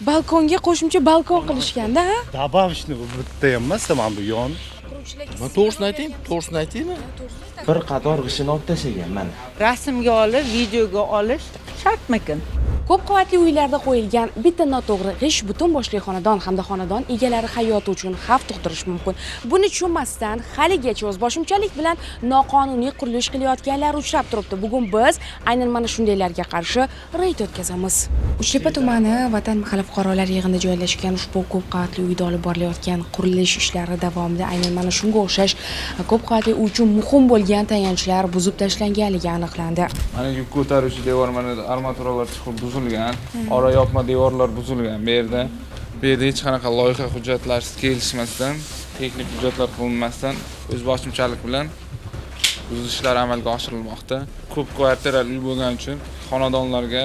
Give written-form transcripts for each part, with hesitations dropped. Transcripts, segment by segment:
Balkonga qo'shimcha balkon qilishganda, ha? Добавочный bu bitta ham emas, mana bu yon. Men to'g'risini aytaymi? Bir qator g'ishini olib tashlagan mana. Rasmga olib, videoga olish shartmikin? Ko'p qavatli uylarda qo'yilgan bitta noto'g'ri g'ish butun boshli xonadon hamda xonadon egalari hayoti uchun xavf tug'dirishi mumkin. Buni tushunmasdan haligacha o'zboshimchalik bilan noqonuniy qurilish qilayotganlar uchrab turibdi. Bugun biz aynan mana shundaylarga qarshi reyd o'tkazamiz. Uchtepa tumani Vatan mahalla fuqarolar yig'inida joylashgan ushbu ko'p qavatli uyda olib borilayotgan qurilish ishlari davomida aynan mana shunga o'xshash ko'p qavatli uy uchun muhim bo'lgan tayanchlar buzib tashlanganligi aniqlandi. Mana yuk ko'taruvchi devor, mana armaturalar chiqib buzilgan, ora yopma devorlar buzilgan. Bu yerda hech qanaqa loyiha hujjatlarsiz kelishmasdan, texnik hujjatlar qilinmasdan o'zboshimchalik bilan buzilishlar amalga oshirilmoqda. Ko'p kvartirali uy bo'lgani uchun xonadonlarga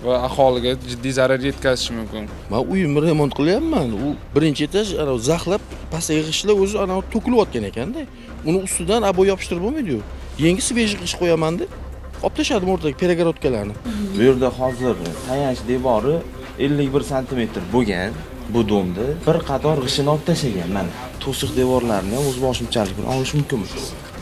va aholiga jiddiy zarar yetkazishi mumkin. Men uyimni remont qilyapman. U birinchi etaj zaxlab pastga g'ishlar o'zi to'kilayotgan ekanda. Uni ustidan abo yopishtirib bo'lmaydi-ku. Yangi svej g'ish qo'yaman deb olib tashladim o'rtaga peregorodkalarni. Bu yerda hozir tayanch devori 51 sm bo'lgan. Bu domda bir qator g'ishini olib tashlagan mana. To'siq devorlarni ham o'zboshimchalik bilan olish mumkin.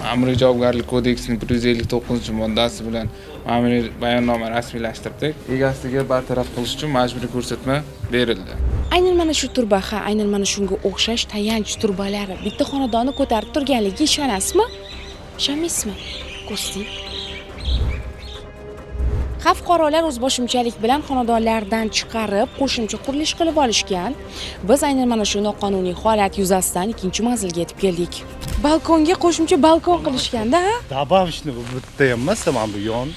Ma'muriy javobgarlik kodeksining 159-moddasi bilan ma'muriy bayonnoma rasmiylashtirdik. Egasiga bartaraf qilish uchun majburiy ko'rsatma berildi. Aynan mana shu turba, aynan mana shunga o'xshash tayanch turbalari bitta xonadonni ko'tarib turganligiga ishonasizmi? Ishonmaysizmi? Ko'rsating. Xavf fuqarolar o'zboshimchalik bilan xonadonlardan chiqarib, qo'shimcha qurilish qilib olishgan. Biz aynan mana shu noqonuniy holat yuzasidan ikkinchi manzilga yetib keldik. Balkonga qo'shimcha balkon qilishganda, ha? Добавочный bu bitta ham emas, mana bu yon.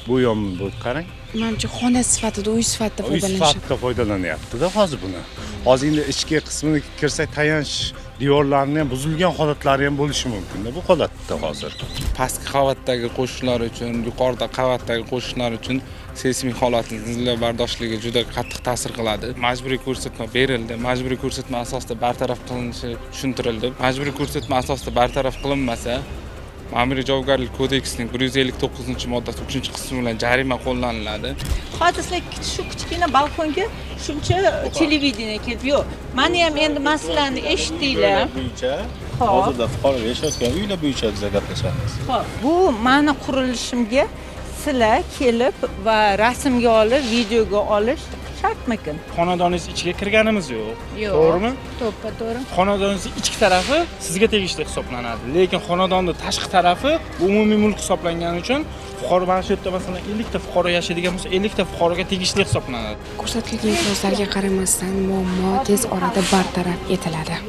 Bu yon bu qarang. Menimcha xona sifatida, uy sifatida Uy foydalanishadi. sifatida foydalanyapti-da hozir buni. Hozir endi ichki qismini kirsak tayanch devorlarning ham buzilgan holatlari ham bo'lishi mumkin-da bu holatda hozir. Pastki qavatdagi qo'shiqlar uchun, yuqorida qavatdagi qo'shiqlar uchun seysmik holatning zilzila bardoshligi juda qattiq ta'sir qiladi. Majburiy ko'rsatma berildi. Majburiy ko'rsatma asosida bartaraf qilinishi tushuntirildi. Majburiy ko'rsatma asosida bartaraf qilinmasa, Ma'muriy javobgarlik kodeksining 159-moddasi 3-qismi bilan jarima qo'llaniladi. Hozir shu kichkina balkonga shuncha televideniya kelib, yo'q. Meni ham endi masalani eshitdinglar. Hozirda fuqaro yashayotgan uylar bo'yicha biz gaplashamiz. Xo'p, bu meni qurilishimga sizlar kelib va rasmga olib, videoga olish shartmikin? Xonadoningiz ichiga kirganimiz yo'q. To'g'rimi? To'g'ri. Xonadoningizning ichki tarafi sizga tegishli hisoblanadi. Lekin xonadonning tashqi tarafi umumiy mulk hisoblangani uchun fuqaro mana shu yerda masalan 50 ta fuqaro yashaydigan bo'lsa, 50 ta fuqaroga tegishli hisoblanadi. Ko'rsatilgan imtiyozlarga qaramasdan muammo tez orada bartaraf etiladi.